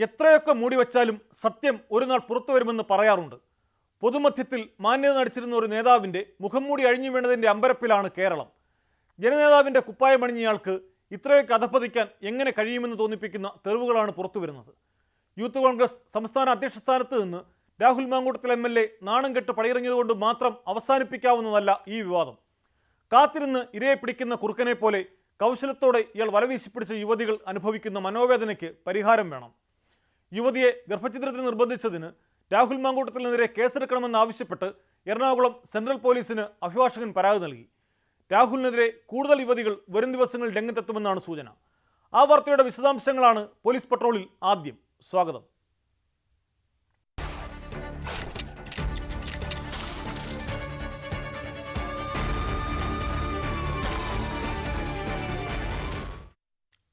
എത്രയൊക്കെ മൂടിവെച്ചാലും സത്യം ഒരു നാൾ പുറത്തു വരുമെന്ന് പറയാറുണ്ട്. പൊതുമധ്യത്തിൽ മാന്യത നടിച്ചിരുന്ന ഒരു നേതാവിൻ്റെ മുഖം മൂടി അഴിഞ്ഞു വീണതിൻ്റെ അമ്പരപ്പിലാണ് കേരളം. ജനനേതാവിൻ്റെ കുപ്പായമണിഞ്ഞയാൾക്ക് ഇത്രയൊക്കെ അധപ്പതിക്കാൻ എങ്ങനെ കഴിയുമെന്ന് തോന്നിപ്പിക്കുന്ന തെളിവുകളാണ് പുറത്തു വരുന്നത്. യൂത്ത് കോൺഗ്രസ് സംസ്ഥാന അധ്യക്ഷ സ്ഥാനത്ത് നിന്ന് രാഹുൽ മാങ്കൂട്ടത്തിൽ MLA നാണം കെട്ട് പടിയിറങ്ങിയതുകൊണ്ട് മാത്രം അവസാനിപ്പിക്കാവുന്നതല്ല ഈ വിവാദം. കാത്തിരുന്ന് ഇരയെ പിടിക്കുന്ന കുറുക്കനെ പോലെ കൗശലത്തോടെ ഇയാൾ വലവീശിപ്പിടിച്ച യുവതികൾ അനുഭവിക്കുന്ന മനോവേദനയ്ക്ക് പരിഹാരം വേണം. യുവതിയെ ഗർഭഛിദ്രത്തിന് നിർബന്ധിച്ചതിന് രാഹുൽ മാങ്കൂട്ടത്തിനെതിരെ കേസെടുക്കണമെന്നാവശ്യപ്പെട്ട് എറണാകുളം സെൻട്രൽ പോലീസിന് അഭിഭാഷകൻ പരാതി നൽകി. രാഹുലിനെതിരെ കൂടുതൽ യുവതികൾ വരും ദിവസങ്ങളിൽ രംഗത്തെത്തുമെന്നാണ് സൂചന. ആ വാർത്തയുടെ വിശദാംശങ്ങളാണ് പോലീസ് പട്രോളിൽ ആദ്യം. സ്വാഗതം.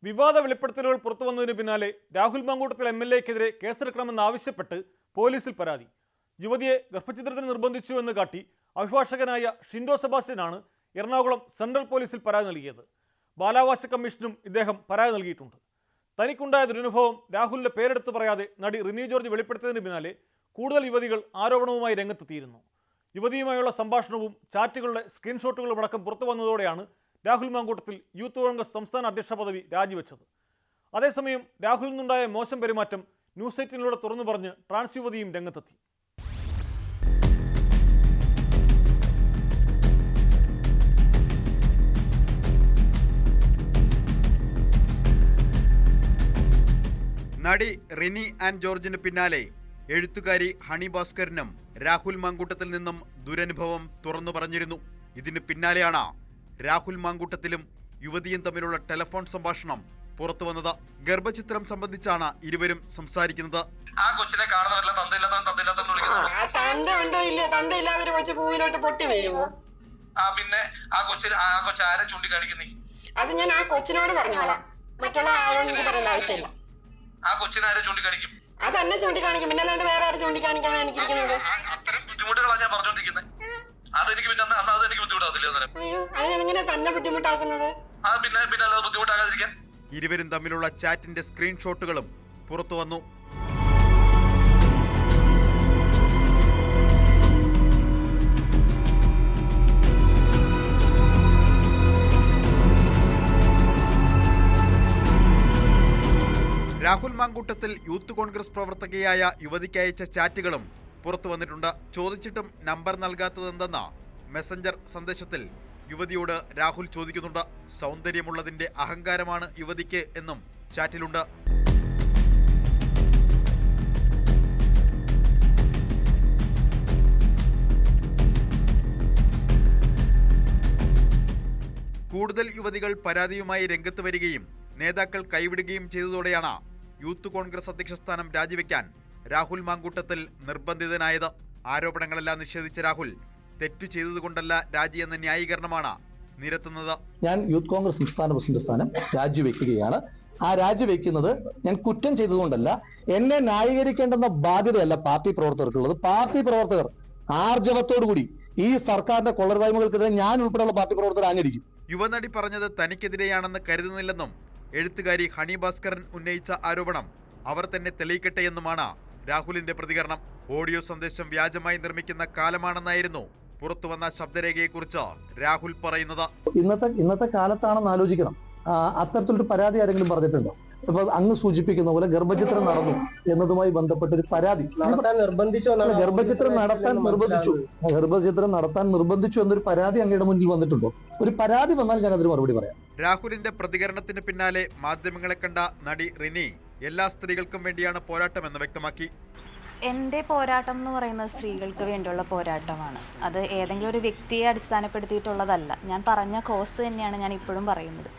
വിവാദ വെളിപ്പെടുത്തലുകൾ പുറത്തുവന്നതിന് പിന്നാലെ രാഹുൽ മാങ്കൂട്ടത്തിൽ MLAക്കെതിരെ കേസെടുക്കണമെന്നാവശ്യപ്പെട്ട് പോലീസിൽ പരാതി. യുവതിയെ ഗർഭഛിദ്രത്തിന് നിർബന്ധിച്ചു എന്ന് കാട്ടി അഭിഭാഷകനായ ഷിൻഡോ സെബാസ്റ്റ്യനാണ് എറണാകുളം സെൻട്രൽ പോലീസിൽ പരാതി നൽകിയത്. ബാലാവകാശ കമ്മീഷനും ഇദ്ദേഹം പരാതി നൽകിയിട്ടുണ്ട്. തനിക്കുണ്ടായ ദുരനുഭവം രാഹുലിന്റെ പേരെടുത്ത് പറയാതെ നടി റിനി ജോർജ് വെളിപ്പെടുത്തിയതിന് പിന്നാലെ കൂടുതൽ യുവതികൾ ആരോപണവുമായി രംഗത്തെത്തിയിരുന്നു. യുവതിയുമായുള്ള സംഭാഷണവും ചാറ്റുകളുടെ സ്ക്രീൻഷോട്ടുകളും അടക്കം പുറത്തു വന്നതോടെയാണ് രാഹുൽ മാങ്കൂട്ടത്തിൽ യൂത്ത് കോൺഗ്രസ് സംസ്ഥാന അധ്യക്ഷ പദവി രാജിവെച്ചത്. അതേസമയം രാഹുലിൽ നിന്നുണ്ടായ മോശം പെരുമാറ്റം ന്യൂസ് 18 തുറന്നു പറഞ്ഞ് ട്രാൻസ് യുവതിയും രംഗത്തെത്തി. നടി റിനി ആൻഡ് ജോർജിന് പിന്നാലെ എഴുത്തുകാരി ഹണി ഭാസ്കറിനും രാഹുൽ മാങ്കൂട്ടത്തിൽ നിന്നും ദുരനുഭവം തുറന്നു പറഞ്ഞിരുന്നു. ഇതിന് പിന്നാലെയാണ് രാഹുൽ മാങ്കൂട്ടത്തിലും യുവതിയും തമ്മിലുള്ള ടെലിഫോൺ സംഭാഷണം പുറത്തു വന്നത്. ഗർഭചിത്രം സംബന്ധിച്ചാണ് ഇരുവരും സംസാരിക്കുന്നത്. ആ കൊച്ചിനെ കാണുന്നവരെല്ലാം പിന്നെ ആ കൊച്ചാരെ ചൂണ്ടിക്കാണിക്കുന്നേ? അത് ഞാൻ ആ കൊച്ചിനോട് പറഞ്ഞോളാം, മറ്റുള്ള ആരോടും എനിക്ക് പറയേണ്ട ആവശ്യമില്ല. ആ കൊച്ചിനെ ആരെ ചൂണ്ടിക്കാണിക്കും? അതെന്നെ ചൂണ്ടിക്കാണിക്കും, പിന്നെ അല്ലാണ്ട് വേറെ ആരും ചൂണ്ടിക്കാണിക്കാനാണ് എനിക്കിരിക്കുന്നത്. അത്തരം ബുദ്ധിമുട്ടുകളാണ് ഞാൻ പറഞ്ഞോണ്ടിരിക്കുന്നത്. അതെനിക്ക് പിന്നെ അതെനിക്ക് ബുദ്ധിമുട്ടാകത്തില്ല. അയ്യോ, അതിനെങ്ങനെ തന്നെ ബുദ്ധിമുട്ടാക്കുന്നത്? പിന്നെ അല്ലാതെ ബുദ്ധിമുട്ടാകാതിരിക്കാൻ. ഇരുവരും തമ്മിലുള്ള ചാറ്റിന്റെ സ്ക്രീൻഷോട്ടുകളും പുറത്തു വന്നു. രാഹുൽ മാങ്കൂട്ടത്തിൽ യൂത്ത് കോൺഗ്രസ് പ്രവർത്തകയായ യുവതിക്ക് അയച്ച ചാറ്റുകളും പുറത്തു വന്നിട്ടുണ്ട്. ചോദിച്ചിട്ടും നമ്പർ നൽകാത്തതെന്തെന്ന മെസ്സഞ്ചർ സന്ദേശത്തിൽ യുവതിയോട് രാഹുൽ ചോദിക്കുന്നുണ്ട്. സൗന്ദര്യമുള്ളതിന്റെ അഹങ്കാരമാണ് യുവതിക്ക് എന്നും ചാറ്റിലുണ്ട്. കൂടുതൽ യുവതികൾ പരാതിയുമായി രംഗത്ത് വരികയും നേതാക്കൾ കൈവിടുകയും ചെയ്തതോടെയാണ് യൂത്ത് കോൺഗ്രസ് അധ്യക്ഷ സ്ഥാനം രാജിവെക്കാൻ രാഹുൽ മാങ്കൂട്ടത്തിൽ നിർബന്ധിതനായത്. ആരോപണങ്ങളെല്ലാം നിഷേധിച്ച രാഹുൽ തെറ്റു ചെയ്തതുകൊണ്ടല്ല രാജിയെന്ന ന്യായീകരണമാണ് നിരത്തുന്നത്. ഞാൻ യൂത്ത് കോൺഗ്രസ് സംസ്ഥാന പ്രസിഡന്റ് സ്ഥാനം രാജിവെക്കുകയാണ്. ആ രാജിവെക്കുന്നത് ഞാൻ കുറ്റം ചെയ്തതുകൊണ്ടല്ല. എന്നെ ന്യായീകരിക്കേണ്ടെന്ന ബാധ്യതയല്ല പാർട്ടി പ്രവർത്തകർക്കുള്ളത്. പാർട്ടി പ്രവർത്തകർ ആർജവത്തോടുകൂടി ഈ സർക്കാരിന്റെ കൊള്ളരുതായ്മകൾക്കെതിരെ ഞാൻ ഉൾപ്പെടെയുള്ള പാർട്ടി പ്രവർത്തകർ ആഞ്ഞടിക്കും. യുവനടി പറഞ്ഞത് തനിക്കെതിരെയാണെന്ന് കരുതുന്നില്ലെന്നും എഴുത്തുകാരി ഹണി ഭാസ്കരൻ ഉന്നയിച്ച ആരോപണം അവർ തന്നെ തെളിയിക്കട്ടെ എന്നുമാണ് രാഹുലിന്റെ പ്രതികരണം. ഓഡിയോ സന്ദേശം വ്യാജമായി നിർമ്മിക്കുന്ന കാലമാണെന്നായിരുന്നു പുറത്തുവന്ന ശബ്ദരേഖയെക്കുറിച്ച് രാഹുൽ പറയുന്നത്. ഇന്നത്തെ കാലത്താണെന്ന് ആലോചിക്കണം. അത്തരത്തിലൊരു പരാതി ആരെങ്കിലും പറഞ്ഞിട്ടുണ്ടോ? ഇപ്പൊ അങ്ങ് സൂചിപ്പിക്കുന്ന പോലെ ഗർഭചിത്രം നടന്നു എന്നതുമായി ബന്ധപ്പെട്ട ഒരു പരാതി ഗർഭചിത്രം നടത്താൻ നിർബന്ധിച്ചു എന്നൊരു പരാതി അങ്ങയുടെ മുന്നിൽ വന്നിട്ടുണ്ടോ? ഒരു പരാതി വന്നാൽ ഞാൻ അതിന് മറുപടി പറയാം. രാഹുലിന്റെ പ്രതികരണത്തിന് പിന്നാലെ മാധ്യമങ്ങളെ കണ്ട നടി റിനി എല്ലാ സ്ത്രീകൾക്കും വേണ്ടിയാണ് പോരാട്ടമെന്ന് വ്യക്തമാക്കി. എൻ്റെ പോരാട്ടം എന്ന് പറയുന്നത് സ്ത്രീകൾക്ക് വേണ്ടിയുള്ള പോരാട്ടമാണ്. അത് ഏതെങ്കിലും ഒരു വ്യക്തിയെ അടിസ്ഥാനപ്പെടുത്തിയിട്ടുള്ളതല്ല. ഞാൻ പറഞ്ഞ കോസ് തന്നെയാണ് ഞാൻ ഇപ്പോഴും പറയുന്നത്.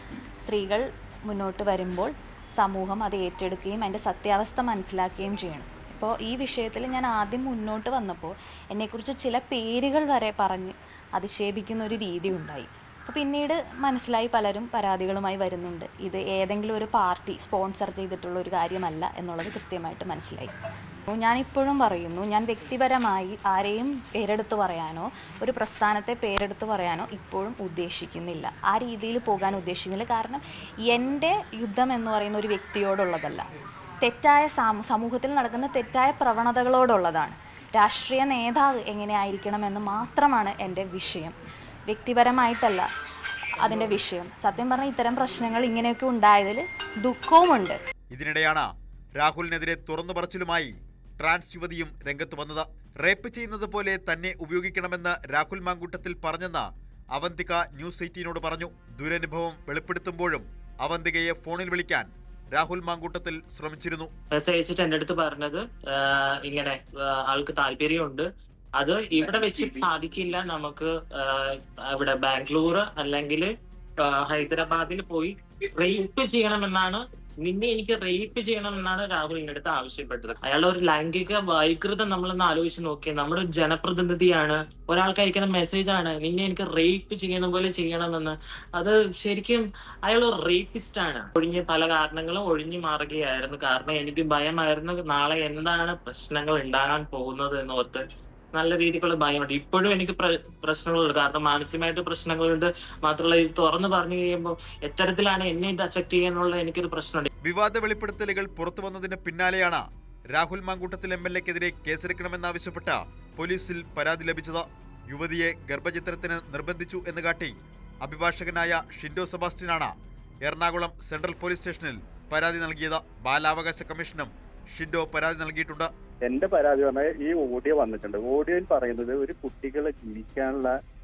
സ്ത്രീകൾ മുന്നോട്ട് വരുമ്പോൾ സമൂഹം അത് ഏറ്റെടുക്കുകയും അതിൻ്റെ സത്യാവസ്ഥ മനസ്സിലാക്കുകയും ചെയ്യണം. ഇപ്പോൾ ഈ വിഷയത്തിൽ ഞാൻ ആദ്യം മുന്നോട്ട് വന്നപ്പോൾ എന്നെക്കുറിച്ച് ചില പേരുകൾ വരെ പറഞ്ഞ് അധിക്ഷേപിക്കുന്ന ഒരു രീതി ഉണ്ടായി. അപ്പോൾ പിന്നീട് മനസ്സിലായി പലരും പരാതികളുമായി വരുന്നുണ്ട്. ഇത് ഏതെങ്കിലും ഒരു പാർട്ടി സ്പോൺസർ ചെയ്തിട്ടുള്ള ഒരു കാര്യമല്ല എന്നുള്ളത് കൃത്യമായിട്ട് മനസ്സിലായി. ഞാനിപ്പോഴും പറയുന്നു, ഞാൻ വ്യക്തിപരമായി ആരെയും പേരെടുത്ത് പറയാനോ ഒരു പ്രസ്ഥാനത്തെ പേരെടുത്ത് പറയാനോ ഇപ്പോഴും ഉദ്ദേശിക്കുന്നില്ല. ആ രീതിയിൽ പോകാൻ ഉദ്ദേശിക്കുന്നില്ല. കാരണം എൻ്റെ യുദ്ധം എന്ന് പറയുന്ന ഒരു വ്യക്തിയോടുള്ളതല്ല. തെറ്റായ സമൂഹത്തിൽ നടക്കുന്ന തെറ്റായ പ്രവണതകളോടുള്ളതാണ്. രാഷ്ട്രീയ നേതാവ് എങ്ങനെയായിരിക്കണമെന്ന് മാത്രമാണ് എൻ്റെ വിഷയം, വ്യക്തിപരമായിട്ടല്ല അതിൻ്റെ വിഷയം. സത്യം പറഞ്ഞാൽ ഇത്തരം പ്രശ്നങ്ങൾ ഇങ്ങനെയൊക്കെ ഉണ്ടായതിൽ ദുഃഖവുമുണ്ട്. ഇതിനിടെയാണ് രാഹുലിനെതിരെ തുറന്നു പറച്ചിലുമായി ട്രാൻസ് യുവതിയും രംഗത്ത് വന്നത്. റേപ്പ് ചെയ്യുന്നത് പോലെ തന്നെ ഉപയോഗിക്കണമെന്ന് രാഹുൽ മാങ്കൂട്ടത്തിൽ പറഞ്ഞെന്ന് അവന്തിക ന്യൂസ് 18നോട് പറഞ്ഞു. ദുരനുഭവം വെളിപ്പെടുത്തുമ്പോഴും അവന്തികയെ ഫോണിൽ വിളിക്കാൻ രാഹുൽ മാങ്കൂട്ടത്തിൽ ശ്രമിച്ചിരുന്നു. മെസ്സേജ് അയച്ചിട്ട് എൻ്റെ അടുത്ത് പറഞ്ഞത് ഇങ്ങനെ ആൾക്ക് താല്പര്യമുണ്ട്, അത് ഇവിടെ വെച്ച് സാധിക്കില്ല, നമുക്ക് ഇവിടെ ബാംഗ്ലൂർ അല്ലെങ്കിൽ ഹൈദരാബാദിൽ പോയി റേപ്പ് ചെയ്യണമെന്നാണ്, നിന്നെ എനിക്ക് റേപ്പ് ചെയ്യണമെന്നാണ് രാഹുൽ എൻ്റെ അടുത്ത് ആവശ്യപ്പെട്ടത്. അയാളുടെ ഒരു ലൈംഗിക വൈകൃതം നമ്മളൊന്ന് ആലോചിച്ച് നോക്കിയാൽ, നമ്മുടെ ഒരു ജനപ്രതിനിധിയാണ്, ഒരാൾക്ക് അയക്കുന്ന മെസ്സേജാണ് നിന്നെ എനിക്ക് റേപ്പ് ചെയ്യുന്ന പോലെ ചെയ്യണമെന്ന്. അത് ശരിക്കും അയാൾ ഒരു റേപ്പിസ്റ്റ് ആണ്. പല കാരണങ്ങളും ഒഴിഞ്ഞു മാറുകയായിരുന്നു. കാരണം എനിക്ക് ഭയമായിരുന്നു നാളെ എന്താണ് പ്രശ്നങ്ങൾ ഉണ്ടാകാൻ പോകുന്നത് എന്നോർത്ത്. നല്ല രീതിക്കുള്ള ഭയമുണ്ട്. ഇപ്പോഴും എനിക്ക് പ്രശ്നങ്ങളുണ്ട്, കാരണം മാനസികമായിട്ട് പ്രശ്നങ്ങളുണ്ട്. മാത്രമല്ല ഇത് തുറന്നു പറഞ്ഞു കഴിയുമ്പോൾ എത്തരത്തിലാണ് എന്നെ ഇത് അഫക്ട് ചെയ്യാനുള്ള എനിക്കൊരു പ്രശ്നമുണ്ട്. വിവാദ വെളിപ്പെടുത്തലുകൾ പുറത്തു വന്നതിന് പിന്നാലെയാണ് രാഹുൽ മാങ്കൂട്ടത്തിൽ MLA-ക്കെതിരെ കേസെടുക്കണമെന്നാവശ്യപ്പെട്ട പോലീസിൽ പരാതി ലഭിച്ചത്. യുവതിയെ ഗർഭചിത്രത്തിന് നിർബന്ധിച്ചു എന്ന് കാട്ടി അഭിഭാഷകനായ ഷിൻഡോ സെബാസ്റ്റ്യനാണ് എറണാകുളം സെൻട്രൽ പോലീസ് സ്റ്റേഷനിൽ പരാതി നൽകിയത്. ബാലാവകാശ കമ്മീഷനും ഷിൻഡോ പരാതി നൽകിയിട്ടുണ്ട്. എന്റെ പരാതി പറഞ്ഞാൽ ഈ ഓഡിയോ വന്നിട്ടുണ്ട്. ഓഡിയോയിൽ പറയുന്നത് ഒരു കുട്ടികളെ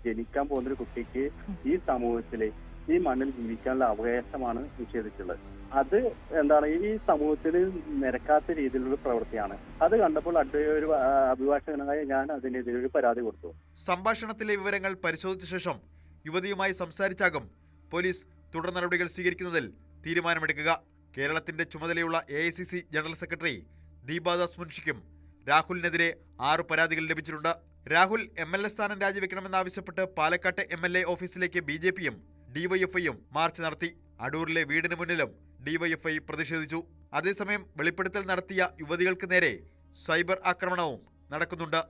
ജനിക്കാൻ പോകുന്ന ഒരു കുട്ടിക്ക് ഈ സമൂഹത്തില് ഈ മണ്ണിൽ ജീവിക്കാനുള്ള അവകാശമാണ് നിഷേധിച്ചുള്ളത്. അത് എന്താണ് ഈ സമൂഹത്തിൽ നിരക്കാത്ത രീതിയിലുള്ള പ്രവൃത്തിയാണ്. അത് കണ്ടപ്പോൾ ഒരു അഭിഭാഷകനായ ഞാൻ അതിനെതിരെ ഒരു പരാതി കൊടുത്തു. സംഭാഷണത്തിലെ വിവരങ്ങൾ പരിശോധിച്ച ശേഷം യുവതിയുമായി സംസാരിച്ചാകും പോലീസ് തുടർ നടപടികൾ സ്വീകരിക്കുന്നതിൽ തീരുമാനമെടുക്കുക. കേരളത്തിന്റെ ചുമതലയുള്ള AICC ജനറൽ സെക്രട്ടറി ദീപാദാസ് മുൻഷിക്കും രാഹുലിനെതിരെ 6 പരാതികൾ ലഭിച്ചിട്ടുണ്ട്. രാഹുൽ MLA സ്ഥാനം രാജിവെക്കണമെന്നാവശ്യപ്പെട്ട് പാലക്കാട്ടെ MLA ഓഫീസിലേക്ക് BJP-യും DYFI-യും മാർച്ച് നടത്തി. അടൂരിലെ വീടിന് മുന്നിലും DYFI പ്രതിഷേധിച്ചു. അതേസമയം വെളിപ്പെടുത്തൽ നടത്തിയ യുവതികൾക്ക് നേരെ സൈബർ ആക്രമണവും നടക്കുന്നുണ്ട്.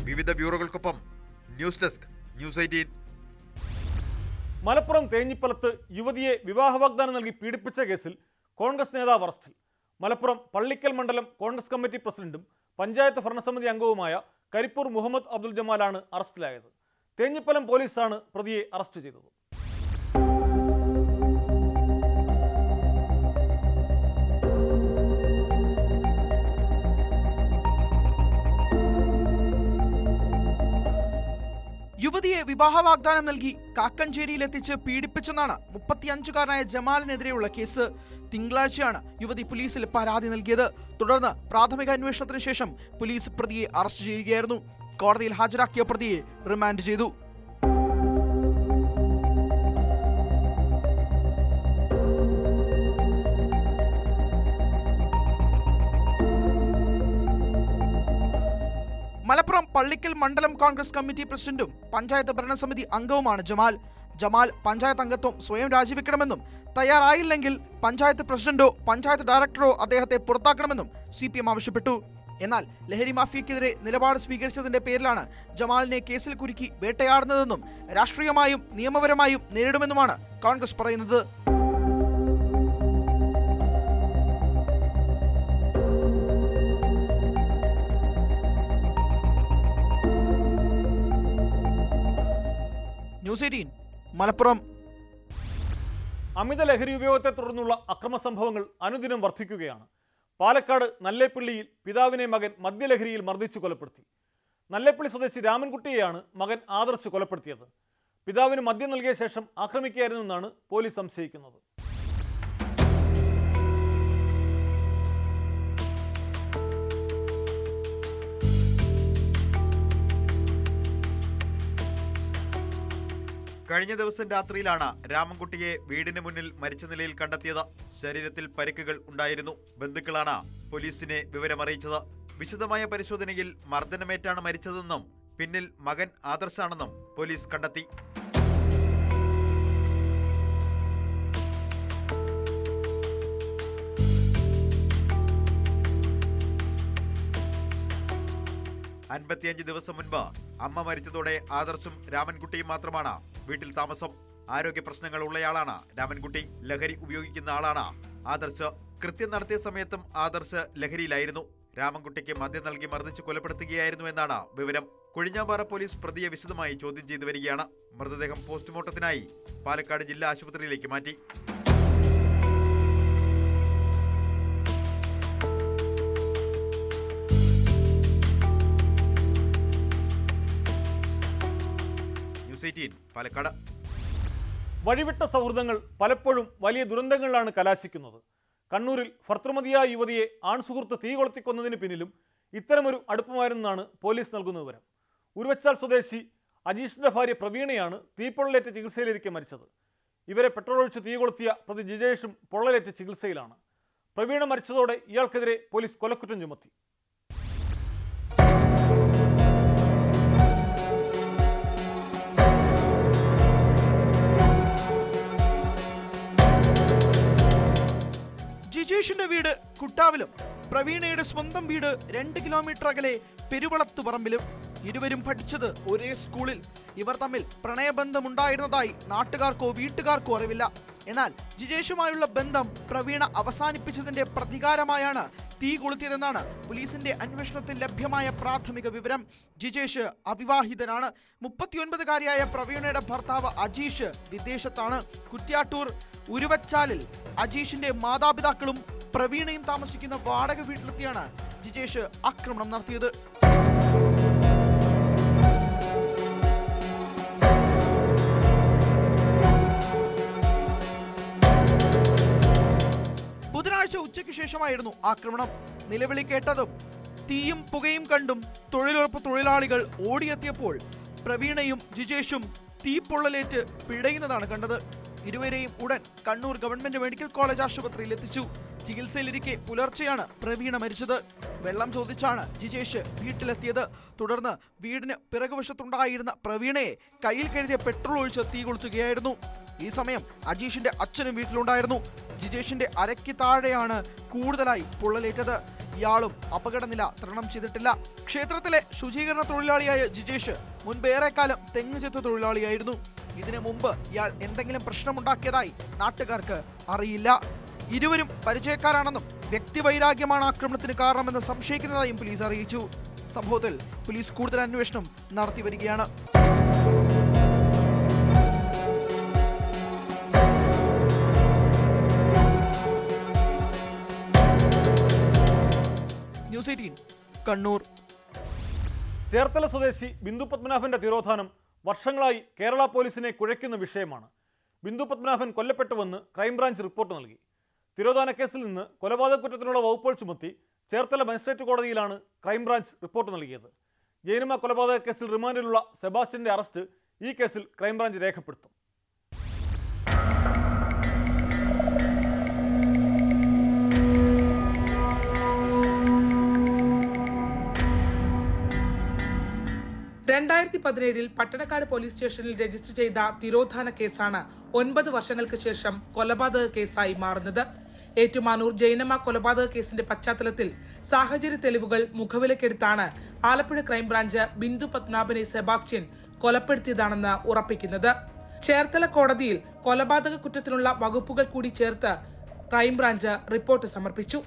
വിവിധ ബ്യൂറോകൾക്കൊപ്പം ന്യൂസ് ഡെസ്ക് ന്യൂസ് 18. മലപ്പുറം തേഞ്ഞിപ്പലത്ത് യുവതിയെ വിവാഹ വാഗ്ദാനം നൽകി പീഡിപ്പിച്ച കേസിൽ കോൺഗ്രസ് നേതാവ് അറസ്റ്റിൽ. മലപ്പുറം പള്ളിക്കൽ മണ്ഡലം കോൺഗ്രസ് കമ്മിറ്റി പ്രസിഡന്റും പഞ്ചായത്ത് ഭരണസമിതി അംഗവുമായ കരിപ്പൂർ മുഹമ്മദ് അബ്ദുൽ ജമാലാണ് അറസ്റ്റിലായത്. തേഞ്ഞിപ്പലം പോലീസാണ് പ്രതിയെ അറസ്റ്റ് ചെയ്തത്. യുവതിയെ വിവാഹ വാഗ്ദാനം നൽകി കാക്കഞ്ചേരിയിലെത്തിച്ച് പീഡിപ്പിച്ചെന്നാണ് 35-കാരനായ ജമാലിനെതിരെയുള്ള കേസ്. തിങ്കളാഴ്ചയാണ് യുവതി പോലീസിൽ പരാതി നൽകിയത്. തുടർന്ന് പ്രാഥമിക അന്വേഷണത്തിന് ശേഷം പോലീസ് പ്രതിയെ അറസ്റ്റ് ചെയ്യുകയായിരുന്നു. കോടതിയിൽ ഹാജരാക്കിയ പ്രതിയെ റിമാൻഡ് ചെയ്തു. മലപ്പുറം പള്ളിക്കൽ മണ്ഡലം കോൺഗ്രസ് കമ്മിറ്റി പ്രസിഡന്റും പഞ്ചായത്ത് ഭരണസമിതി അംഗവുമാണ് ജമാൽ പഞ്ചായത്ത് അംഗത്വം സ്വയം രാജിവെക്കണമെന്നും തയ്യാറായില്ലെങ്കിൽ പഞ്ചായത്ത് പ്രസിഡന്റോ പഞ്ചായത്ത് ഡയറക്ടറോ അദ്ദേഹത്തെ പുറത്താക്കണമെന്നും CPM ആവശ്യപ്പെട്ടു. എന്നാൽ ലഹരി മാഫിയക്കെതിരെ നിലപാട് സ്വീകരിച്ചതിന്റെ പേരിലാണ് ജമാലിനെ കേസിൽ കുരുക്കി വേട്ടയാടുന്നതെന്നും രാഷ്ട്രീയമായും നിയമപരമായും നേരിടുമെന്നുമാണ് കോൺഗ്രസ് പറയുന്നത്. ന്യൂസ് 18 മലപ്പുറം. അമിത ലഹരി ഉപയോഗത്തെ തുടർന്നുള്ള അക്രമ സംഭവങ്ങൾ അനുദിനം വർദ്ധിക്കുകയാണ്. പാലക്കാട് നല്ലേപ്പള്ളിയിൽ പിതാവിനെ മകൻ മദ്യലഹരിയിൽ മർദ്ദിച്ചു കൊലപ്പെടുത്തി. നല്ലേപ്പള്ളി സ്വദേശി രാമൻകുട്ടിയെയാണ് മകൻ ആദർശ് കൊലപ്പെടുത്തിയത്. പിതാവിന് മദ്യം നൽകിയ ശേഷം ആക്രമിക്കുകയായിരുന്നെന്നാണ് പോലീസ് സംശയിക്കുന്നത്. കഴിഞ്ഞ ദിവസം രാത്രിയിലാണ് രാമൻകുട്ടിയെ വീടിന് മുന്നിൽ മരിച്ച നിലയിൽ കണ്ടെത്തിയത്. ശരീരത്തിൽ പരിക്കുകൾ ഉണ്ടായിരുന്നു. ബന്ധുക്കളാണ് പോലീസിനെ വിവരമറിയിച്ചത്. വിശദമായ പരിശോധനയിൽ മർദ്ദനമേറ്റാണ് മരിച്ചതെന്നും പിന്നിൽ മകൻ ആദർശാണെന്നും പോലീസ് കണ്ടെത്തി. 55 ദിവസം മുൻപ് അമ്മ മരിച്ചതോടെ ആദർശും രാമൻകുട്ടിയും മാത്രമാണ് വീട്ടിൽ താമസം. ആരോഗ്യ പ്രശ്നങ്ങൾ ഉള്ളയാളാണ് രാമൻകുട്ടി. ലഹരി ഉപയോഗിക്കുന്ന ആളാണ് ആദർശ്. കൃത്യം നടത്തിയ സമയത്തും ആദർശ് ലഹരിയിലായിരുന്നു. രാമൻകുട്ടിക്ക് മദ്യം നൽകി മർദ്ദിച്ച് കൊലപ്പെടുത്തുകയായിരുന്നു എന്നാണ് വിവരം. കൊഴിഞ്ഞാമ്പാറ പോലീസ് പ്രതിയെ വിശദമായി ചോദ്യം ചെയ്തു വരികയാണ്. മൃതദേഹം പോസ്റ്റ്മോർട്ടത്തിനായി പാലക്കാട് ജില്ലാ ആശുപത്രിയിലേക്ക് മാറ്റി. ന്യൂസ് 18 പാലക്കാട്. വഴിവിട്ട സൗഹൃദങ്ങൾ പലപ്പോഴും വലിയ ദുരന്തങ്ങളിലാണ് കലാശിക്കുന്നത്. കണ്ണൂരിൽ ഭർത്തൃമതിയായ യുവതിയെ ആൺസുഹൃത്ത് തീ കൊളുത്തിക്കൊന്നതിന് പിന്നിലും ഇത്തരമൊരു അടുപ്പമായിരുന്നാണ് പോലീസ് നൽകുന്ന വിവരം. ഉരുവച്ചാൽ സ്വദേശി അജീഷിന്റെ ഭാര്യ പ്രവീണയാണ് തീപ്പൊള്ളലേറ്റ് ചികിത്സയിലിരിക്കെ മരിച്ചത്. ഇവരെ പെട്രോൾ ഒഴിച്ച് തീ കൊളുത്തിയ പ്രതി ജിജേഷും പൊള്ളലേറ്റ് ചികിത്സയിലാണ്. പ്രവീണ മരിച്ചതോടെ ഇയാൾക്കെതിരെ പോലീസ് കൊലക്കുറ്റം ചുമത്തി. ജിജേഷിന്റെ വീട് കുട്ടാവിലും പ്രവീണയുടെ സ്വന്തം വീട് 2 കിലോമീറ്റർ അകലെ പെരുവളത്തുപറമ്പിലും. ഇരുവരും പഠിച്ചത് ഒരേ സ്കൂളിൽ. ഇവർ തമ്മിൽ പ്രണയബന്ധമുണ്ടായിരുന്നതായി നാട്ടുകാർക്കോ വീട്ടുകാർക്കോ അറിവില്ല. എന്നാൽ ജിജേഷുമായുള്ള ബന്ധം പ്രവീണ അവസാനിപ്പിച്ചതിന്റെ പ്രതികാരമായാണ് തീ കൊളുത്തിയതെന്നാണ് പോലീസിന്റെ അന്വേഷണത്തിൽ ലഭ്യമായ പ്രാഥമിക വിവരം. ജിജേഷ് അവിവാഹിതനാണ്. 39-കാരിയായ പ്രവീണയുടെ ഭർത്താവ് അജീഷ് വിദേശത്താണ്. കുറ്റ്യാട്ടൂർ ഉരുവച്ചാലിൽ അജീഷിന്റെ മാതാപിതാക്കളും പ്രവീണയും താമസിക്കുന്ന വാടക വീട്ടിലെത്തിയാണ് ജിജേഷ് ആക്രമണം നടത്തിയത്. ബുധനാഴ്ച ഉച്ചയ്ക്ക് ശേഷമായിരുന്നു ആക്രമണം. നിലവിളി കേട്ടതും തീയും പുകയും കണ്ടും തൊഴിലുറപ്പ് തൊഴിലാളികൾ ഓടിയെത്തിയപ്പോൾ പ്രവീണയും ജിജേഷും തീപ്പൊള്ളലേറ്റ് പിടയുന്നതാണ് കണ്ടത്. ഇരുവരെയും ഉടൻ കണ്ണൂർ ഗവൺമെന്റ് മെഡിക്കൽ കോളേജ് ആശുപത്രിയിൽ എത്തിച്ചു. ചികിത്സയിലിരിക്കെ പുലർച്ചെയാണ് പ്രവീണ മരിച്ചത്. വെള്ളം ചോദിച്ചാണ് ജിജേഷ് വീട്ടിലെത്തിയത്. തുടർന്ന് വീടിന് പിറകുവശത്തുണ്ടായിരുന്ന പ്രവീണയെ കയ്യിൽ കരുതിയ പെട്രോൾ ഒഴിച്ച് തീ കൊളുത്തുകയായിരുന്നു. ഈ സമയം അജീഷിന്റെ അച്ഛനും വീട്ടിലുണ്ടായിരുന്നു. ജിജേഷിന്റെ അരയ്ക്ക് താഴെയാണ് കൂടുതലായി പൊള്ളലേറ്റത്. ഇയാളും അപകടനില തരണം ചെയ്തിട്ടില്ല. ക്ഷേത്രത്തിലെ ശുചീകരണ തൊഴിലാളിയായ ജിജേഷ് മുൻപ് ഏറെക്കാലം തെങ്ങ് ചെത്ത് തൊഴിലാളിയായിരുന്നു. ഇതിനു മുമ്പ് ഇയാൾ എന്തെങ്കിലും പ്രശ്നമുണ്ടാക്കിയതായി നാട്ടുകാർക്ക് അറിയില്ല. ഇരുവരും പരിചയക്കാരാണെന്നും വ്യക്തിവൈരാഗ്യമാണ് ആക്രമണത്തിന് കാരണമെന്ന് സംശയിക്കുന്നതായും പോലീസ് അറിയിച്ചു. സംഭവത്തിൽ പോലീസ് കൂടുതൽ അന്വേഷണം നടത്തി വരികയാണ്. ന്യൂസ് 18 കണ്ണൂർ. ചേർത്തല സ്വദേശി ബിന്ദു പത്മനാഭന്റെ തിരോധാനം വർഷങ്ങളായി കേരള പോലീസിനെ കുഴയ്ക്കുന്ന വിഷയമാണ്. ബിന്ദു പത്മനാഭൻ കൊല്ലപ്പെട്ടുവെന്ന് ക്രൈംബ്രാഞ്ച് റിപ്പോർട്ട് നൽകി. തിരോധാന കേസിൽ നിന്ന് കൊലപാതക കുറ്റത്തിനുള്ള വകുപ്പുകൾ ചുമത്തി ചേർത്തല മജിസ്ട്രേറ്റ് കോടതിയിലാണ് ക്രൈംബ്രാഞ്ച് റിപ്പോർട്ട് നൽകിയത്. ജൈനമ്മ കൊലപാതക കേസിൽ റിമാൻഡിലുള്ള സെബാസ്റ്റ്യന്റെ അറസ്റ്റ് ഈ കേസിൽ ക്രൈംബ്രാഞ്ച് രേഖപ്പെടുത്തും. പട്ടണക്കാട് പോലീസ് സ്റ്റേഷനിൽ രജിസ്റ്റർ ചെയ്ത തിരോധാന കേസാണ് 9 വർഷങ്ങൾക്ക് ശേഷം കൊലപാതക കേസായി മാറുന്നത്. ഏറ്റുമാനൂർ ജൈനമ്മ കൊലപാതക കേസിന്റെ പശ്ചാത്തലത്തിൽ സാഹചര്യ തെളിവുകൾ മുഖവിലക്കെടുത്താണ് ആലപ്പുഴ ക്രൈംബ്രാഞ്ച് ബിന്ദു പത്മനാഭനെ സെബാസ്റ്റ്യൻ കൊലപ്പെടുത്തിയതാണെന്ന് ഉറപ്പിക്കുന്നത്. ചേർത്തല കോടതിയിൽ കൊലപാതക കുറ്റത്തിനുള്ള വകുപ്പുകൾ കൂടി ചേർത്ത് ക്രൈംബ്രാഞ്ച് റിപ്പോർട്ട് സമർപ്പിച്ചു.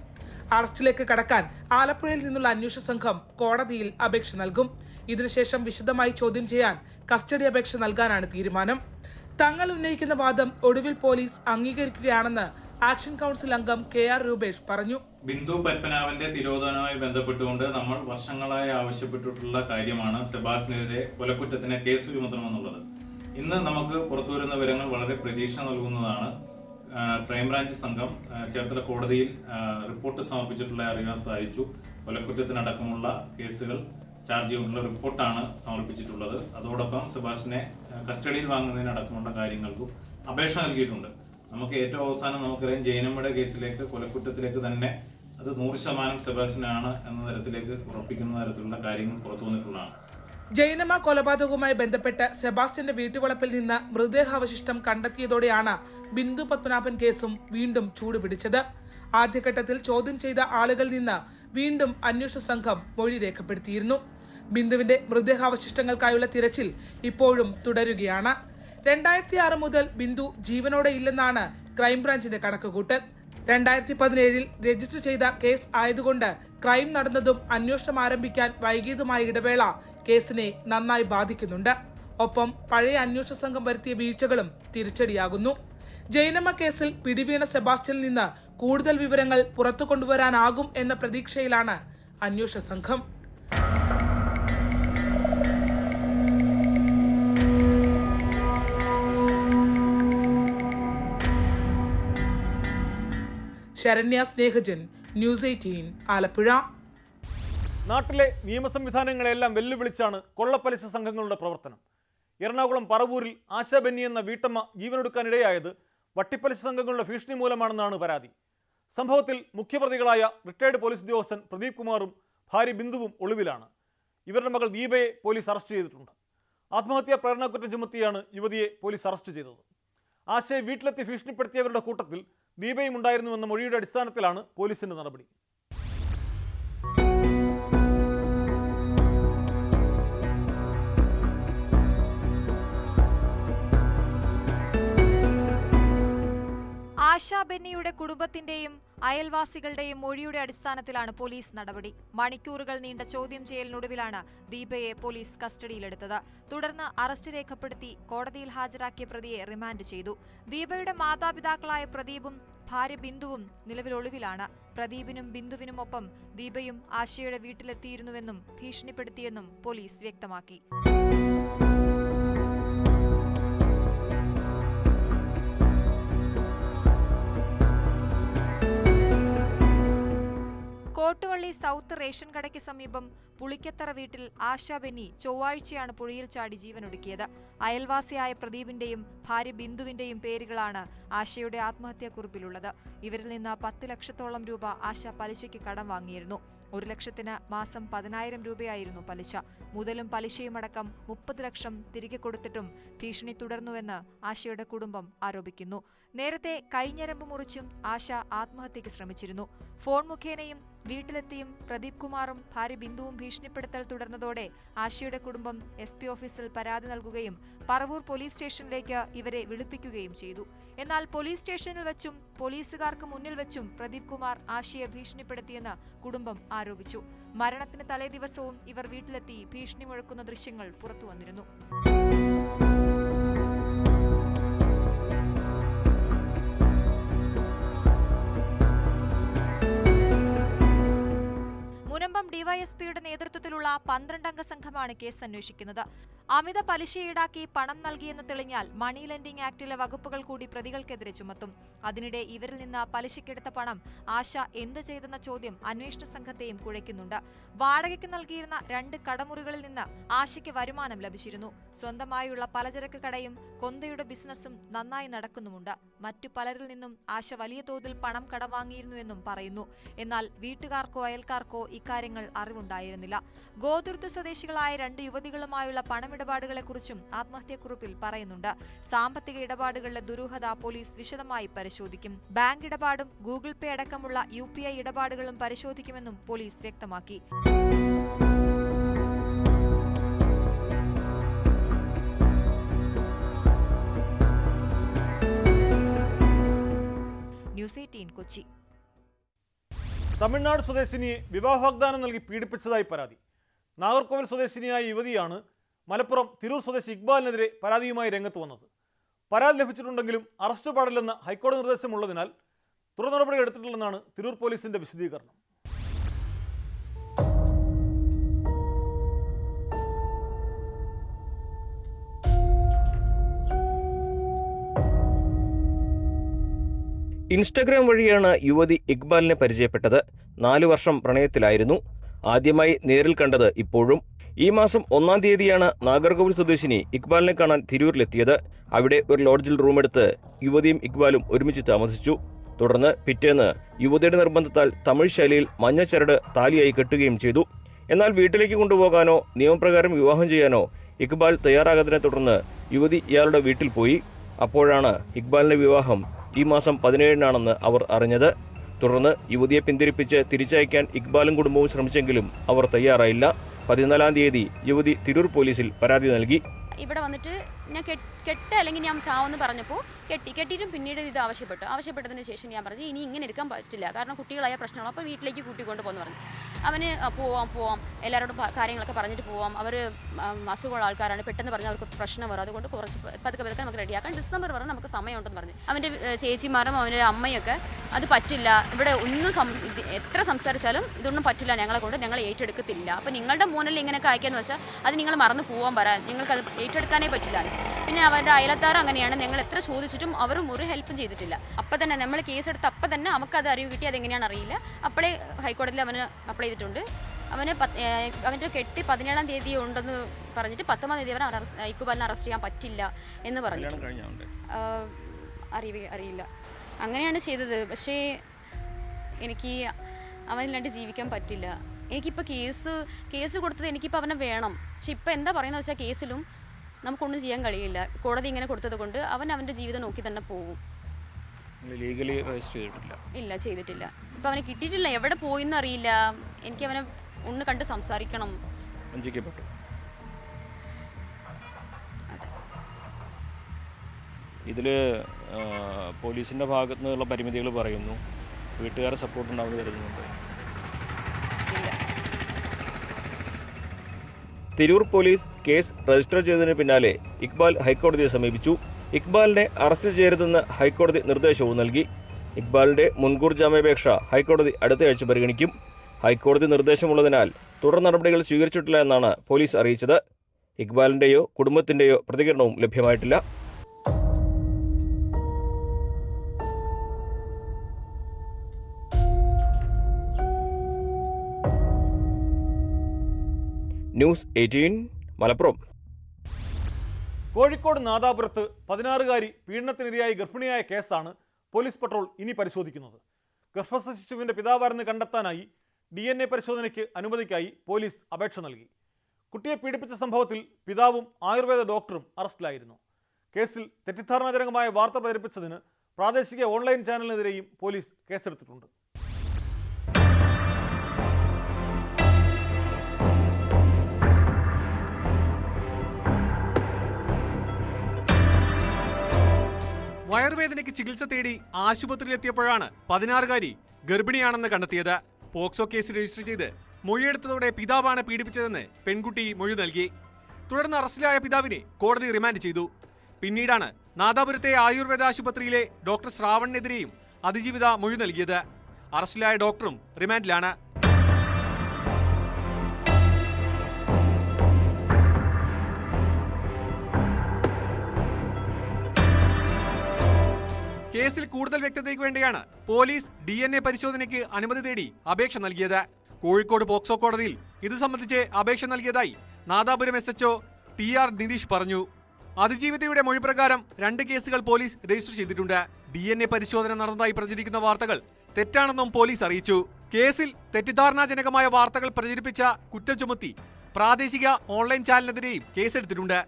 അറസ്റ്റിലേക്ക് കടക്കാൻ ആലപ്പുഴയിൽ നിന്നുള്ള അന്വേഷണ സംഘം കോടതിയിൽ അപേക്ഷ നൽകും. ഇതിനുശേഷം വിശദമായി ചോദ്യം ചെയ്യാൻ കസ്റ്റഡി അപേക്ഷ നൽകാനാണ് തീരുമാനം. തങ്ങൾ ഉന്നയിക്കുന്ന വാദം ഒടുവിൽ പോലീസ് അംഗീകരിക്കുകയാണെന്ന് ആക്ഷൻ കൗൺസിൽ അംഗം KR രൂപേഷ് പറഞ്ഞു. ബിന്ദു പത്മനാഭന്റെ തിരോധാനവുമായി ബന്ധപ്പെട്ടുകൊണ്ട് നമ്മൾ വർഷങ്ങളായി ആവശ്യപ്പെട്ടിട്ടുള്ള കാര്യമാണ് സെബാസ്റ്റിനെതിരെ കൊലക്കുറ്റത്തിന് കേസ് ചുമത്തണമെന്നുള്ളത്. ഇന്ന് നമുക്ക് പുറത്തുവരുന്ന വിവരങ്ങൾ വളരെ പ്രതീക്ഷ നൽകുന്നതാണ്. ക്രൈംബ്രാഞ്ച് സംഘം ചേർത്തല കോടതിയിൽ റിപ്പോർട്ട് സമർപ്പിച്ചിട്ടുള്ള അറിയാൻ സാധിച്ചു. കൊലക്കുറ്റത്തിനടക്കമുള്ള കേസുകൾ ചാർജ് ചെയ്തിട്ടുള്ള റിപ്പോർട്ടാണ് സമർപ്പിച്ചിട്ടുള്ളത്. അതോടൊപ്പം സെബാസ്റ്റിനെ കസ്റ്റഡിയിൽ വാങ്ങുന്നതിനടക്കമുള്ള കാര്യങ്ങൾക്കും അപേക്ഷ നൽകിയിട്ടുണ്ട്. നമുക്ക് ഏറ്റവും അവസാനം നമുക്കറിയാം ജൈനമ്മയുടെ കേസിലേക്ക് കൊലക്കുറ്റത്തിലേക്ക് തന്നെ അത് 100% സെബാസ്റ്റിനാണ് എന്ന തരത്തിലേക്ക് ഉറപ്പിക്കുന്ന തരത്തിലുള്ള കാര്യങ്ങൾ പുറത്തു വന്നിട്ടുള്ളതാണ്. ജൈനമ്മ കൊലപാതകവുമായി ബന്ധപ്പെട്ട് സെബാസ്റ്റ്യന്റെ വീട്ടുവളപ്പിൽ നിന്ന് മൃതദേഹാവശിഷ്ടം കണ്ടെത്തിയതോടെയാണ് ബിന്ദു പത്മനാഭൻ കേസും വീണ്ടും ചൂടുപിടിച്ചത്. ആദ്യഘട്ടത്തിൽ ചോദ്യം ചെയ്ത ആളുകളിൽ നിന്ന് വീണ്ടും അന്വേഷണ സംഘം മൊഴി രേഖപ്പെടുത്തിയിരുന്നു. ബിന്ദുവിന്റെ മൃതദേഹാവശിഷ്ടങ്ങൾക്കായുള്ള തിരച്ചിൽ ഇപ്പോഴും തുടരുകയാണ്. 2006 മുതൽ ബിന്ദു ജീവനോടെ ഇല്ലെന്നാണ് ക്രൈംബ്രാഞ്ചിന്റെ കണക്കുകൂട്ടൽ. 2017 രജിസ്റ്റർ ചെയ്ത കേസ് ആയതുകൊണ്ട് ക്രൈം നടന്നതും അന്വേഷണം ആരംഭിക്കാൻ വൈകിയതുമായ ഇടവേള കേസിനെ നന്നായി ബാധിക്കുന്നുണ്ട്. ഒപ്പം പഴയ അന്വേഷണ സംഘം വരുത്തിയ വീഴ്ചകളും തിരിച്ചടിയാകുന്നു. ജൈനമ്മ കേസിൽ പിടിവീണ സെബാസ്റ്റ്യനിൽ നിന്ന് കൂടുതൽ വിവരങ്ങൾ പുറത്തു കൊണ്ടുവരാനാകും എന്ന പ്രതീക്ഷയിലാണ് അന്വേഷണ സംഘം. ശരണ്യ സ്നേഹജൻ, ന്യൂസ് 18, ആലപ്പുഴ. നാട്ടിലെ നിയമസംവിധാനങ്ങളെല്ലാം വെല്ലുവിളിച്ചാണ് കൊള്ളപ്പലിശ സംഘങ്ങളുടെ പ്രവർത്തനം. എറണാകുളം പറവൂരിൽ ആശാ ബെന്നി എന്ന വീട്ടമ്മ ജീവനൊടുക്കാനിടയായത് വട്ടിപ്പലിശ സംഘങ്ങളുടെ ഭീഷണി മൂലമാണെന്നാണ് പരാതി. സംഭവത്തിൽ മുഖ്യപ്രതികളായ റിട്ടയർഡ് പോലീസ് ഉദ്യോഗസ്ഥൻ പ്രദീപ് കുമാറും ഭാര്യ ബിന്ദുവും ഒളിവിലാണ്. ഇവരുടെ മകൾ ദീപയെ പോലീസ് അറസ്റ്റ് ചെയ്തിട്ടുണ്ട്. ആത്മഹത്യാ പ്രേരണക്കുറ്റം ചുമത്തിയാണ് യുവതിയെ പോലീസ് അറസ്റ്റ് ചെയ്തത്. ആശയെ വീട്ടിലെത്തി ഭീഷണിപ്പെടുത്തിയവരുടെ കൂട്ടത്തിൽ ദീപയും ഉണ്ടായിരുന്നുവെന്ന മൊഴിയുടെ അടിസ്ഥാനത്തിലാണ് പോലീസിന്റെ നടപടി. ആശാ ബെന്നിയുടെ കുടുംബത്തിന്റെയും അയൽവാസികളുടെയും മൊഴിയുടെ അടിസ്ഥാനത്തിലാണ് പോലീസ് നടപടി. മണിക്കൂറുകൾ നീണ്ട ചോദ്യം ചെയ്യലിനൊടുവിലാണ് ദീപയെ പോലീസ് കസ്റ്റഡിയിലെടുത്തത്. തുടർന്ന് അറസ്റ്റ് രേഖപ്പെടുത്തി കോടതിയിൽ ഹാജരാക്കിയ പ്രതിയെ റിമാൻഡ് ചെയ്തു. ദീപയുടെ മാതാപിതാക്കളായ പ്രദീപും ഭാര്യ ബിന്ദുവും നിലവിൽ ഒളിവിലാണ്. പ്രദീപിനും ബിന്ദുവിനുമൊപ്പം ദീപയും ആശയുടെ വീട്ടിലെത്തിയിരുന്നുവെന്നും ഭീഷണിപ്പെടുത്തിയെന്നും പോലീസ് വ്യക്തമാക്കി. കോട്ടുവള്ളി സൗത്ത് റേഷൻ കടയ്ക്ക് സമീപം പുളിക്കത്തറ വീട്ടിൽ ആശാ ബെന്നി ചൊവ്വാഴ്ചയാണ് പുഴയിൽ ചാടി ജീവനൊടുക്കിയത്. അയൽവാസിയായ പ്രദീപിന്റെയും ഭാര്യ ബിന്ദുവിന്റെയും പേരുകളാണ് ആശയുടെ ആത്മഹത്യാക്കുറിപ്പിലുള്ളത്. ഇവരിൽ നിന്ന് 10 ലക്ഷത്തോളം രൂപ ആശ പലിശയ്ക്ക് കടം വാങ്ങിയിരുന്നു. 1 ലക്ഷത്തിന് മാസം 10,000 രൂപയായിരുന്നു പലിശ. മുതലും പലിശയുമടക്കം 30 ലക്ഷം തിരികെ കൊടുത്തിട്ടും ഭീഷണി തുടർന്നുവെന്ന് ആശയുടെ കുടുംബം ആരോപിക്കുന്നു. നേരത്തെ കൈഞ്ഞരമ്പ് മുറിച്ചും ആശ ആത്മഹത്യയ്ക്ക് ശ്രമിച്ചിരുന്നു. ഫോൺ മുഖേനയും വീട്ടിലെത്തിയും പ്രദീപ് കുമാറും ഭാര്യ ബിന്ദുവും ഭീഷണിപ്പെടുത്തൽ തുടർന്നതോടെ ആശയുടെ കുടുംബം SP ഓഫീസിൽ പരാതി നൽകുകയും പറവൂർ പോലീസ് സ്റ്റേഷനിലേക്ക് ഇവരെ വിളിപ്പിക്കുകയും ചെയ്തു. എന്നാൽ പോലീസ് സ്റ്റേഷനിൽ വെച്ചും പോലീസുകാർക്ക് മുന്നിൽ വെച്ചും പ്രദീപ് കുമാർ ആശയെ ഭീഷണിപ്പെടുത്തിയെന്ന് കുടുംബം ആരോപിച്ചു. മരണത്തിന് തലേദിവസവും ഇവർ വീട്ടിലെത്തി ഭീഷണി മുഴക്കുന്ന ദൃശ്യങ്ങൾ പുറത്തുവന്നിരുന്നു. മുനമ്പം ഡിവൈഎസ്പിയുടെ നേതൃത്വത്തിലുള്ള 12-അംഗ സംഘമാണ് കേസ് അന്വേഷിക്കുന്നത്. അമിത പലിശ ഈടാക്കി പണം നൽകിയെന്ന് തെളിഞ്ഞാൽ മണി ലെൻഡിംഗ് ആക്ടിലെ വകുപ്പുകൾ കൂടി പ്രതികൾക്കെതിരെ ചുമത്തും. അതിനിടെ ഇവരിൽ നിന്ന് പലിശയ്ക്കെടുത്ത പണം ആശ എന്ത് ചെയ്തെന്ന ചോദ്യം അന്വേഷണ സംഘത്തെയും കുഴയ്ക്കുന്നുണ്ട്. വാടകയ്ക്ക് നൽകിയിരുന്ന 2 കടമുറികളിൽ നിന്ന് ആശയ്ക്ക് വരുമാനം ലഭിച്ചിരുന്നു. സ്വന്തമായുള്ള പലചരക്ക് കടയും കൊന്തയുടെ ബിസിനസ്സും നന്നായി നടക്കുന്നുമുണ്ട്. മറ്റു പലരിൽ നിന്നും ആശ വലിയ തോതിൽ പണം കടം വാങ്ങിയിരുന്നുവെന്നും പറയുന്നു. എന്നാൽ വീട്ടുകാർക്കോ അയൽക്കാർക്കോ ഇക്കാര്യങ്ങൾ അറിവുണ്ടായിരുന്നില്ല. ഗോതുർത്ത് സ്വദേശികളായ 2 യുവതികളുമായുള്ള പണമിടപാടുകളെക്കുറിച്ചും ആത്മഹത്യാക്കുറിപ്പിൽ പറയുന്നുണ്ട്. സാമ്പത്തിക ഇടപാടുകളിലെ ദുരൂഹത പോലീസ് വിശദമായി പരിശോധിക്കും. ബാങ്ക് ഇടപാടും ഗൂഗിൾ പേ അടക്കമുള്ള UPI ഇടപാടുകളും പരിശോധിക്കുമെന്നും പോലീസ് വ്യക്തമാക്കി. ന്യൂസ് 18 കൊച്ചി. തമിഴ്നാട് സ്വദേശിനിയെ വിവാഹ വാഗ്ദാനം നൽകി പീഡിപ്പിച്ചതായി പരാതി. നാഗർകോവിൽ സ്വദേശിനിയായ യുവതിയാണ് മലപ്പുറം തിരൂർ സ്വദേശി ഇക്ബാലിനെതിരെ പരാതിയുമായി രംഗത്ത് വന്നത്. പരാതി ലഭിച്ചിട്ടുണ്ടെങ്കിലും അറസ്റ്റ് പാടില്ലെന്ന ഹൈക്കോടതി നിർദ്ദേശമുള്ളതിനാൽ തുടർ നടപടി എടുത്തിട്ടില്ലെന്നാണ് തിരൂർ പോലീസിന്റെ വിശദീകരണം. ഇൻസ്റ്റഗ്രാം വഴിയാണ് യുവതി ഇക്ബാലിനെ പരിചയപ്പെട്ടത്. 4 വർഷം പ്രണയത്തിലായിരുന്നു. ആദ്യമായി നേരിൽ കണ്ടത് ഇപ്പോഴും. ഈ മാസം 1-ാം തീയതിയാണ് നാഗർകോവിൽ സ്വദേശിനി ഇക്ബാലിനെ കാണാൻ തിരൂരിലെത്തിയത്. അവിടെ ഒരു ലോഡ്ജിൽ റൂമെടുത്ത് യുവതിയും ഇക്ബാലും ഒരുമിച്ച് താമസിച്ചു. തുടർന്ന് പിറ്റേന്ന് യുവതിയുടെ നിർബന്ധത്താൽ തമിഴ് ശൈലിയിൽ മഞ്ഞച്ചരട് താലിയായി കെട്ടുകയും ചെയ്തു. എന്നാൽ വീട്ടിലേക്ക് കൊണ്ടുപോകാനോ നിയമപ്രകാരം വിവാഹം ചെയ്യാനോ ഇക്ബാൽ തയ്യാറാകാത്തതിനെ തുടർന്ന് യുവതി ഇയാളുടെ വീട്ടിൽ പോയി. അപ്പോഴാണ് ഇക്ബാലിന്റെ വിവാഹം ഈ മാസം 17-നാണെന്ന് അവർ അറിഞ്ഞത്. തുടർന്ന് യുവതിയെ പിന്തിരിപ്പിച്ച് തിരിച്ചയക്കാൻ ഇക്ബാലും കുടുംബവും ശ്രമിച്ചെങ്കിലും അവർ തയ്യാറായില്ല. 14-ാം തീയതി യുവതി തിരൂർ പോലീസിൽ പരാതി നൽകി. ഇവിടെ വന്നിട്ട് ഞാൻ കെട്ട് അല്ലെങ്കിൽ ഞാൻ ചാവെന്ന് പറഞ്ഞപ്പോൾ കെട്ടിയിട്ടും പിന്നീട് ഇത് ആവശ്യപ്പെട്ടതിന് ശേഷം ഞാൻ പറഞ്ഞു ഇനി ഇങ്ങനെ എടുക്കാൻ പറ്റില്ല, കാരണം കുട്ടികളായ പ്രശ്നങ്ങൾ, അപ്പോൾ വീട്ടിലേക്ക് കൂട്ടിക്കൊണ്ട് പോകുന്നു പറഞ്ഞു. അവന് പോവാം എല്ലാവരോടും കാര്യങ്ങളൊക്കെ പറഞ്ഞിട്ട് പോവാം, അവർ അസുഖമുള്ള ആൾക്കാരാണ്, പെട്ടെന്ന് പറഞ്ഞാൽ അവർക്ക് പ്രശ്നം വരും, അതുകൊണ്ട് കുറച്ച് പതുക്കെ നമുക്ക് റെഡിയാക്കാം, ഡിസംബർ വരെ നമുക്ക് സമയമുണ്ടെന്ന് പറഞ്ഞു. അവൻ്റെ ചേച്ചിമാരും അവൻ്റെ അമ്മയൊക്കെ അത് പറ്റില്ല, ഇവിടെ ഒന്നും എത്ര സംസാരിച്ചാലും ഇതൊന്നും പറ്റില്ല, ഞങ്ങളെ കൊണ്ട് ഞങ്ങൾ ഏറ്റെടുക്കത്തില്ല, അപ്പോൾ നിങ്ങളുടെ മോനിൽ ഇങ്ങനെയൊക്കെ അയക്കാന്ന് വെച്ചാൽ അത് നിങ്ങൾ മറന്നു പോകാൻ പറയാം, നിങ്ങൾക്കത് ഏറ്റെടുക്കാനേ പറ്റില്ല. പിന്നെ അവരുടെ അയലത്താരും അങ്ങനെയാണ്, ഞങ്ങൾ എത്ര ചോദിച്ചിട്ടും അവരും ഒരു ഹെൽപ്പും ചെയ്തിട്ടില്ല. അപ്പം തന്നെ നമ്മൾ കേസെടുത്ത് അപ്പം തന്നെ നമുക്കത് അറിവ് കിട്ടി, അതെങ്ങനെയാണ് അറിയില്ല. അപ്പോഴേ ഹൈക്കോടതിയിൽ അവന് അപ്ലൈ ചെയ്തിട്ടുണ്ട്. അവൻ്റെ കെട്ടി 17-ാം തീയതി ഉണ്ടെന്ന് പറഞ്ഞിട്ട് 19-ാം തീയതി അവൻ ഇക്ബാലിനെ അറസ്റ്റ് ചെയ്യാൻ പറ്റില്ല എന്ന് പറഞ്ഞു. അറിയില്ല, അങ്ങനെയാണ് ചെയ്തത്. പക്ഷേ എനിക്ക് അവനില്ലാണ്ട് ജീവിക്കാൻ പറ്റില്ല. എനിക്കിപ്പോൾ കേസ് കൊടുത്തത് എനിക്കിപ്പോൾ അവനെ വേണം. പക്ഷെ ഇപ്പം എന്താ പറയുന്നത് വെച്ചാൽ കേസിലും നമുക്കൊന്നും ചെയ്യാൻ കഴിയില്ല. കോടതി ഇങ്ങനെ കൊടുത്തത് കൊണ്ട് അവൻ്റെ ജീവിതം നോക്കി തന്നെ പോകും. ലീഗലി രജിസ്റ്റർ ചെയ്തിട്ടില്ല? ഇല്ല, ചെയ്തിട്ടില്ല. ഇപ്പം അവനെ കിട്ടിയിട്ടില്ല, എവിടെ പോയിന്ന് അറിയില്ല. എനിക്ക് അവനെ ഒന്ന് കണ്ട് സംസാരിക്കണം. വഞ്ചിക്കപ്പെട്ടു. ഇതിൽ പോലീസിൻ്റെ ഭാഗത്തു നിന്നുള്ള പരിമിതികൾ പറയുന്നു, വീട്ടുകാരെ സപ്പോർട്ട് ഉണ്ടാവുമെന്ന് കരുതുന്നുണ്ട്? തിരൂർ പോലീസ് കേസ് രജിസ്റ്റർ ചെയ്തതിന് പിന്നാലെ ഇക്ബാൽ ഹൈക്കോടതിയെ സമീപിച്ചു. ഇക്ബാലിനെ അറസ്റ്റ് ചെയ്യരുതെന്ന് ഹൈക്കോടതി നിർദ്ദേശവും നൽകി. ഇക്ബാലിന്റെ മുൻകൂർ ജാമ്യാപേക്ഷ ഹൈക്കോടതി അടുത്തയാഴ്ച പരിഗണിക്കും. ഹൈക്കോടതി നിർദ്ദേശമുള്ളതിനാൽ തുടർ നടപടികൾ സ്വീകരിച്ചിട്ടില്ല എന്നാണ് പോലീസ് അറിയിച്ചത്. ഇക്ബാലിന്റെയോ കുടുംബത്തിന്റെയോ പ്രതികരണവും ലഭ്യമായിട്ടില്ല. ന്യൂസ് 18 മലപ്പുറം. കോഴിക്കോട് നാദാപുരത്ത് 16-കാരി പീഡനത്തിനിരയായി ഗർഭിണിയായ കേസാണ് പോലീസ് പട്രോൾ ഇനി പരിശോധിക്കുന്നത്. ഗർഭസ്ഥ ശിശുവിൻ്റെ പിതാവാരെന്ന് കണ്ടെത്താനായി DNA പരിശോധനയ്ക്ക് അനുമതിക്കായി പോലീസ് അപേക്ഷ നൽകി. കുട്ടിയെ പീഡിപ്പിച്ച സംഭവത്തിൽ പിതാവും ആയുർവേദ ഡോക്ടറും അറസ്റ്റിലായിരുന്നു. കേസിൽ തെറ്റിദ്ധാരണാജനകമായ വാർത്ത പ്രചരിപ്പിച്ചതിന് പ്രാദേശിക ഓൺലൈൻ ചാനലിനെതിരെയും പോലീസ് കേസെടുത്തിട്ടുണ്ട്. വയറുവേദനയ്ക്ക് ചികിത്സ തേടി ആശുപത്രിയിലെത്തിയപ്പോഴാണ് 16-കാരി ഗർഭിണിയാണെന്ന് കണ്ടെത്തിയത്. പോക്സോ കേസ് രജിസ്റ്റർ ചെയ്ത് മൊഴിയെടുത്തതോടെ പിതാവാണ് പീഡിപ്പിച്ചതെന്ന് പെൺകുട്ടി മൊഴി നൽകി. തുടർന്ന് അറസ്റ്റിലായ പിതാവിനെ കോടതി റിമാൻഡ് ചെയ്തു. പിന്നീടാണ് നാദാപുരത്തെ ആയുർവേദ ആശുപത്രിയിലെ ഡോക്ടർ ശ്രാവണിനെതിരെയും അതിജീവിത മൊഴി നൽകിയത്. അറസ്റ്റിലായ ഡോക്ടറും റിമാൻഡിലാണ്. കേസിൽ കൂടുതൽ വ്യക്തതയ്ക്ക് വേണ്ടിയാണ് പോലീസ് DNA പരിശോധനയ്ക്ക് അനുമതി തേടി അപേക്ഷ നൽകിയത്. കോഴിക്കോട് പോക്സോ കോടതിയിൽ ഇത് സംബന്ധിച്ച് അപേക്ഷ നൽകിയതായി നാദാപുരം SHO TR നിതീഷ് പറഞ്ഞു. അതിജീവിതയുടെ മൊഴി പ്രകാരം 2 കേസുകൾ പോലീസ് രജിസ്റ്റർ ചെയ്തിട്ടുണ്ട്. DNA പരിശോധന നടന്നതായി പ്രചരിക്കുന്ന വാർത്തകൾ തെറ്റാണെന്നും പോലീസ് അറിയിച്ചു. കേസിൽ തെറ്റിദ്ധാരണാജനകമായ വാർത്തകൾ പ്രചരിപ്പിച്ച കുറ്റം ചുമത്തി പ്രാദേശിക ഓൺലൈൻ ചാനലിനെതിരെയും കേസെടുത്തിട്ടുണ്ട്.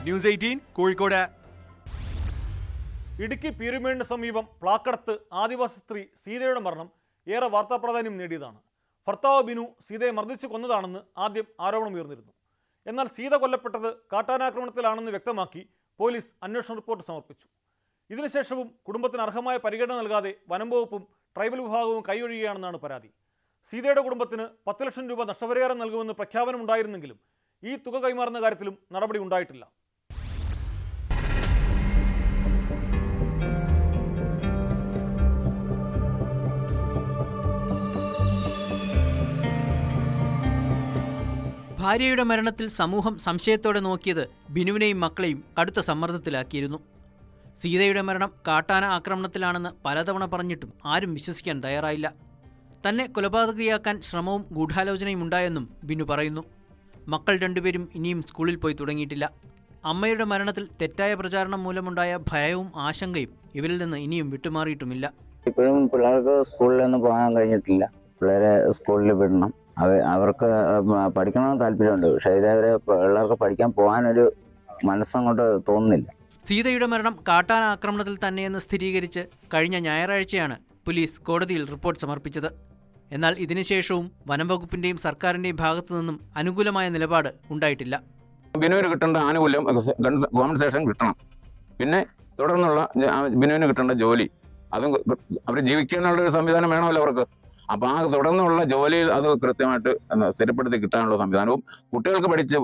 ന്യൂസ് 18 കോഴിക്കോട്. ഇടുക്കി പീരുമേടിന് സമീപം പ്ലാക്കടത്ത് ആദിവാസി സ്ത്രീ സീതയുടെ മരണം ഏറെ വാർത്താ പ്രാധാന്യം നേടിയതാണ്. ഭർത്താവ് ബിനു സീതയെ മർദ്ദിച്ചു കൊന്നതാണെന്ന് ആദ്യം ആരോപണമുയർന്നിരുന്നു. എന്നാൽ സീത കൊല്ലപ്പെട്ടത് കാട്ടാനാക്രമണത്തിലാണെന്ന് വ്യക്തമാക്കി പോലീസ് അന്വേഷണ റിപ്പോർട്ട് സമർപ്പിച്ചു. ഇതിനുശേഷവും കുടുംബത്തിന് അർഹമായ പരിഗണന നൽകാതെ വനം വകുപ്പും ട്രൈബൽ വിഭാഗവും കൈയൊഴിയുകയാണെന്നാണ് പരാതി. സീതയുടെ കുടുംബത്തിന് 10 ലക്ഷം രൂപ നഷ്ടപരിഹാരം നൽകുമെന്ന് പ്രഖ്യാപനമുണ്ടായിരുന്നെങ്കിലും ഈ തുക കൈമാറുന്ന കാര്യത്തിലും നടപടി ഉണ്ടായിട്ടില്ല. ഭാര്യയുടെ മരണത്തിൽ സമൂഹം സംശയത്തോടെ നോക്കിയത് ബിനുവിനെയും മക്കളെയും കടുത്ത സമ്മർദ്ദത്തിലാക്കിയിരുന്നു. സീതയുടെ മരണം കാട്ടാന ആക്രമണത്തിലാണെന്ന് പലതവണ പറഞ്ഞിട്ടും ആരും വിശ്വസിക്കാൻ തയ്യാറായില്ല. തന്നെ കൊലപാതകയാക്കാൻ ശ്രമവും ഗൂഢാലോചനയും ഉണ്ടായെന്നും ബിനു പറയുന്നു. മക്കൾ 2 പേരും ഇനിയും സ്കൂളിൽ പോയി തുടങ്ങിയിട്ടില്ല. അമ്മയുടെ മരണത്തിൽ തെറ്റായ പ്രചാരണം മൂലമുണ്ടായ ഭയവും ആശങ്കയും ഇവരിൽ നിന്ന് ഇനിയും വിട്ടുമാറിയിട്ടുമില്ല. ഇപ്പോഴും പിള്ളേർക്ക് സ്കൂളിലൊന്നും പോകാൻ കഴിഞ്ഞിട്ടില്ല. പിള്ളേരെ സ്കൂളിൽ വിടണം. അവർക്ക് പഠിക്കണമെന്ന് താല്പര്യമുണ്ട്. പക്ഷേ ഇതേവരെ പിള്ളേർക്ക് പഠിക്കാൻ പോകാനൊരു മനസ്സങ്ങോട്ട് തോന്നുന്നില്ല. സീതയുടെ മരണം കാട്ടാന ആക്രമണത്തിൽ തന്നെയെന്ന് സ്ഥിരീകരിച്ച് കഴിഞ്ഞ ഞായറാഴ്ചയാണ് പോലീസ് കോടതിയിൽ റിപ്പോർട്ട് സമർപ്പിച്ചത്. എന്നാൽ ഇതിനുശേഷവും വനം വകുപ്പിന്റെയും സർക്കാരിന്റെയും ഭാഗത്തു നിന്നും അനുകൂലമായ നിലപാട് ഉണ്ടായിട്ടില്ല. ബിനുവിന് കിട്ടേണ്ട ആനുകൂല്യം കോമ്പൻസേഷൻ കിട്ടണം. പിന്നെ തുടർന്നുള്ള ബിനുവിന് കിട്ടേണ്ട ജോലി അതും അവർ ജീവിക്കാനുള്ള ഒരു സംവിധാനം വേണമല്ലോ അവർക്ക്. അപ്പോൾ ആ തുടർന്നുള്ള ജോലിയിൽ അത് കൃത്യമായിട്ട് സ്ഥിരപ്പെടുത്തി കിട്ടാനുള്ള സംവിധാനവും കുട്ടികൾക്ക് പഠിച്ച്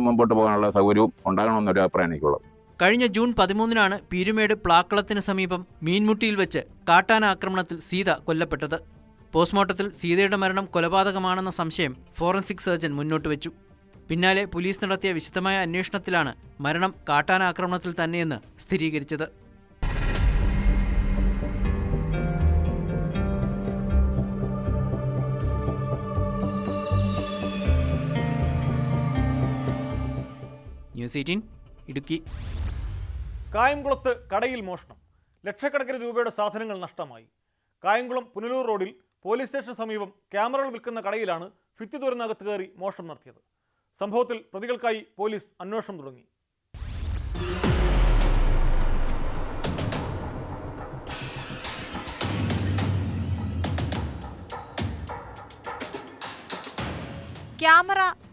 മുമ്പോട്ട് പോകാനുള്ള സൗകര്യവും ഉണ്ടാകണമെന്നൊരു അഭിപ്രായം എനിക്കുള്ളത്. കഴിഞ്ഞ ജൂൺ 13-നാണ് പീരുമേട് പ്ലാക്കളത്തിന് സമീപം മീൻമുട്ടിയിൽ വെച്ച് കാട്ടാന ആക്രമണത്തിൽ സീത കൊല്ലപ്പെട്ടത്. പോസ്റ്റ്മോർട്ടത്തിൽ സീതയുടെ മരണം കൊലപാതകമാണെന്ന സംശയം ഫോറൻസിക് സർജൻ മുന്നോട്ട് വെച്ചു. പിന്നാലെ പോലീസ് നടത്തിയ വിശദമായ അന്വേഷണത്തിലാണ് മരണം കാട്ടാന ആക്രമണത്തിൽ തന്നെയെന്ന് സ്ഥിരീകരിച്ചത്. ന്യൂസ് 18 ഇടുക്കി. കായംകുളത്ത് കടയിൽ മോഷണം. ലക്ഷക്കണക്കിന് രൂപയുടെ സാധനങ്ങൾ നഷ്ടമായി. കായംകുളം പുനലൂർ റോഡിൽ പോലീസ് സ്റ്റേഷന് സമീപം ക്യാമറകൾ വിൽക്കുന്ന കടയിലാണ് ഭിത്തി തുരന്നകത്ത് കയറി മോഷണം നടത്തിയത്. സംഭവത്തിൽ പ്രതികൾക്കായി പോലീസ് അന്വേഷണം തുടങ്ങി.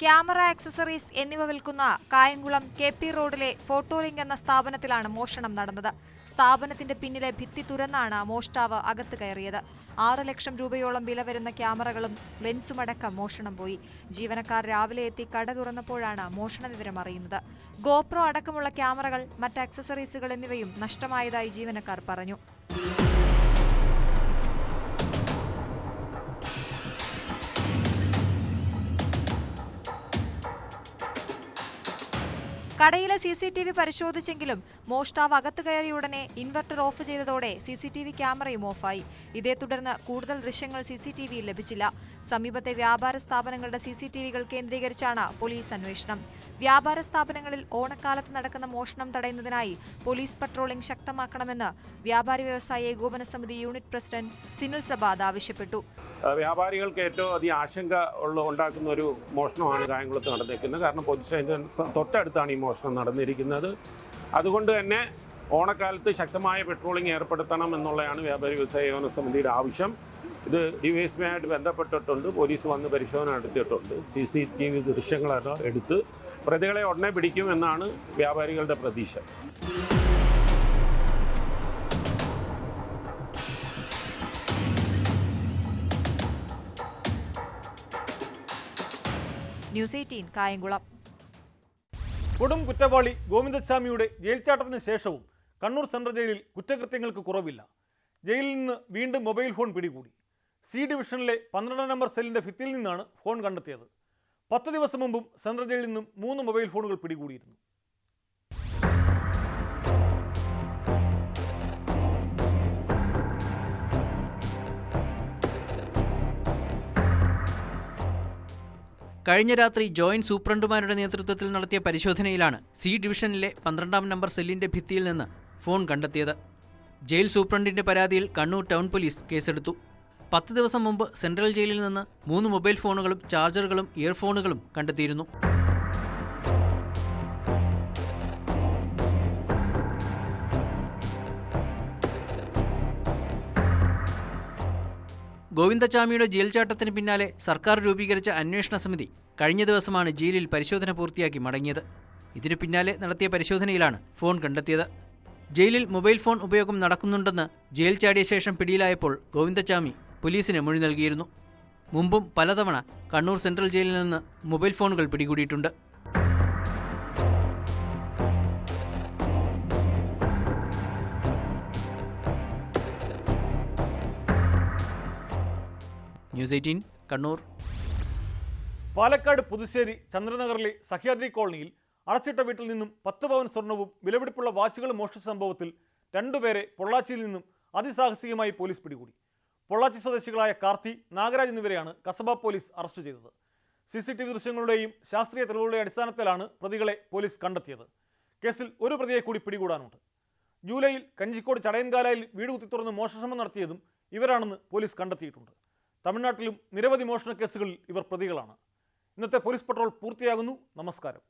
ക്യാമറ ആക്സസറീസ് എന്നിവ വിൽക്കുന്ന കായംകുളം KP റോഡിലെ ഫോട്ടോലിങ്ക് എന്ന സ്ഥാപനത്തിലാണ് മോഷണം നടന്നത്. സ്ഥാപനത്തിന്റെ പിന്നിലെ ഭിത്തി തുരന്നാണ് മോഷ്ടാവ് അകത്ത് കയറിയത്. 6 ലക്ഷം രൂപയോളം വില വരുന്ന ക്യാമറകളും ലെൻസുമടക്കം മോഷണം പോയി. ജീവനക്കാർ രാവിലെ എത്തി കട തുറന്നപ്പോഴാണ് മോഷണ വിവരം അറിയുന്നത്. ഗോപ്രോ അടക്കമുള്ള ക്യാമറകൾ, മറ്റ് ആക്സസറീസുകൾ എന്നിവയും നഷ്ടമായതായി ജീവനക്കാർ പറഞ്ഞു. കടയിലെ CCTV പരിശോധിച്ചെങ്കിലും മോഷ്ടാവ് അകത്ത് കയറിയ ഉടനെ ഇൻവെർട്ടർ ഓഫ് ചെയ്തതോടെ CCTV ക്യാമറയും ഓഫായി. ഇതേ തുടർന്ന് കൂടുതൽ ദൃശ്യങ്ങൾ CCTVയിൽ ലഭിച്ചില്ല. സമീപത്തെ വ്യാപാര സ്ഥാപനങ്ങളുടെ CCTVകൾ കേന്ദ്രീകരിച്ചാണ് പോലീസ് അന്വേഷണം. വ്യാപാര സ്ഥാപനങ്ങളിൽ ഓണക്കാലത്ത് നടക്കുന്ന മോഷണം തടയുന്നതിനായി പോലീസ് പട്രോളിംഗ് ശക്തമാക്കണമെന്ന് വ്യാപാരി വ്യവസായ ഏകോപന സമിതി യൂണിറ്റ് പ്രസിഡന്റ് സിനിൽ സബാദ് ആവശ്യപ്പെട്ടു. വ്യാപാരികൾക്ക് ഏറ്റവും അധികം ആശങ്ക ഉണ്ടാക്കുന്ന ഒരു മോഷണമാണ് കായംകുളത്ത് നടന്നിരിക്കുന്നത്. കാരണം പോലീസ് സ്റ്റേഷൻ തൊട്ടടുത്താണ് ഈ മോഷണം നടന്നിരിക്കുന്നത്. അതുകൊണ്ട് തന്നെ ഓണക്കാലത്ത് ശക്തമായ പെട്രോളിംഗ് ഏർപ്പെടുത്തണം എന്നുള്ളതാണ് വ്യാപാരി വ്യവസായ ഏകോപന സമിതിയുടെ ആവശ്യം. ഇത് ഡിവൈഎസ്പിയുമായിട്ട് ബന്ധപ്പെട്ടിട്ടുണ്ട്. പോലീസ് വന്ന് പരിശോധന നടത്തിയിട്ടുണ്ട്. CCTV ദൃശ്യങ്ങളെല്ലാം എടുത്ത് പ്രതികളെ ഉടനെ പിടിക്കുമെന്നാണ് വ്യാപാരികളുടെ പ്രതീക്ഷ. ന്യൂസ് 18 കായംകുളം. കൊടും കുറ്റവാളി ഗോവിന്ദസ്വാമിയുടെ ജയിൽ ചാട്ടത്തിന് ശേഷവും കണ്ണൂർ സെൻട്രൽ ജയിലിൽ കുറ്റകൃത്യങ്ങൾക്ക് കുറവില്ല. ജയിലിൽ നിന്ന് വീണ്ടും മൊബൈൽ ഫോൺ പിടികൂടി. C ഡിവിഷനിലെ 12 നമ്പർ സെല്ലിന്റെ ഭിത്തിയിൽ നിന്നാണ് ഫോൺ കണ്ടെത്തിയത്. 10 ദിവസം മുമ്പും സെൻട്രൽ ജയിലിൽ നിന്നും 3 മൊബൈൽ ഫോണുകൾ പിടികൂടിയിരുന്നു. കഴിഞ്ഞ രാത്രി ജോയിന്റ് സൂപ്രണ്ടുമാരുടെ നേതൃത്വത്തിൽ നടത്തിയ പരിശോധനയിലാണ് C ഡിവിഷനിലെ 12 നമ്പർ സെല്ലിന്റെ ഭിത്തിയിൽ നിന്ന് ഫോൺ കണ്ടെത്തിയത്. ജയിൽ സൂപ്രണ്ടിന്റെ പരാതിയിൽ കണ്ണൂർ ടൗൺ പോലീസ് കേസെടുത്തു. 10 ദിവസം മുമ്പ് സെൻട്രൽ ജയിലിൽ നിന്ന് 3 മൊബൈൽ ഫോണുകളും ചാർജറുകളും ഇയർഫോണുകളും കണ്ടെത്തിയിരുന്നു. ഗോവിന്ദസ്വാമിയുടെ ജയിൽ ചാട്ടത്തിന് പിന്നാലെ സർക്കാർ രൂപീകരിച്ച അന്വേഷണ സമിതി കഴിഞ്ഞ ദിവസമാണ് ജയിലിൽ പരിശോധന പൂർത്തിയാക്കി മടങ്ങിയത്. ഇതിനു പിന്നാലെ നടത്തിയ പരിശോധനയിലാണ് ഫോൺ കണ്ടെത്തിയത്. ജയിലിൽ മൊബൈൽ ഫോൺ ഉപയോഗം നടക്കുന്നുണ്ടെന്ന് ജയിൽ ചാടിയ ശേഷം പിടിയിലായപ്പോൾ ഗോവിന്ദസ്വാമി പോലീസിന് മൊഴി നൽകിയിരുന്നു. മുമ്പും പലതവണ കണ്ണൂർ സെൻട്രൽ ജയിലിൽ നിന്ന് മൊബൈൽ ഫോണുകൾ പിടികൂടിയിട്ടുണ്ട്. ന്യൂസ് 18 കണ്ണൂർ. പാലക്കാട് പുതുശ്ശേരി ചന്ദ്രനഗറിലെ സഹ്യാദ്രി കോളനിയിൽ അടച്ചിട്ട വീട്ടിൽ നിന്നും 10 പവൻ സ്വർണവും വിലപിടിപ്പുള്ള വാച്ചുകളും മോഷ്ടിച്ച സംഭവത്തിൽ 2 പേരെ പൊള്ളാച്ചിയിൽ നിന്നും അതിസാഹസികമായി പോലീസ് പിടികൂടി. പൊള്ളാച്ചി സ്വദേശികളായ കാർത്തി, നാഗരാജ് എന്നിവരെയാണ് കസബ പോലീസ് അറസ്റ്റ് ചെയ്തത്. CCTV ദൃശ്യങ്ങളുടെയും ശാസ്ത്രീയ തെളിവുകളുടെ അടിസ്ഥാനത്തിലാണ് പ്രതികളെ പോലീസ് കണ്ടെത്തിയത്. കേസിൽ ഒരു പ്രതിയെ കൂടി പിടികൂടാനുണ്ട്. ജൂലൈയിൽ കഞ്ചിക്കോട് ചടയൻകാലയിൽ വീട് കുത്തിത്തുറന്ന് മോഷണശ്രമം നടത്തിയതും ഇവരാണെന്ന് പോലീസ് കണ്ടെത്തിയിട്ടുണ്ട്. തമിഴ്നാട്ടിലും നിരവധി മോഷണ കേസുകളിൽ ഇവർ പ്രതികളാണ്. ഇന്നത്തെ പോലീസ് പട്രോൾ പൂർത്തിയാകുന്നു. നമസ്കാരം.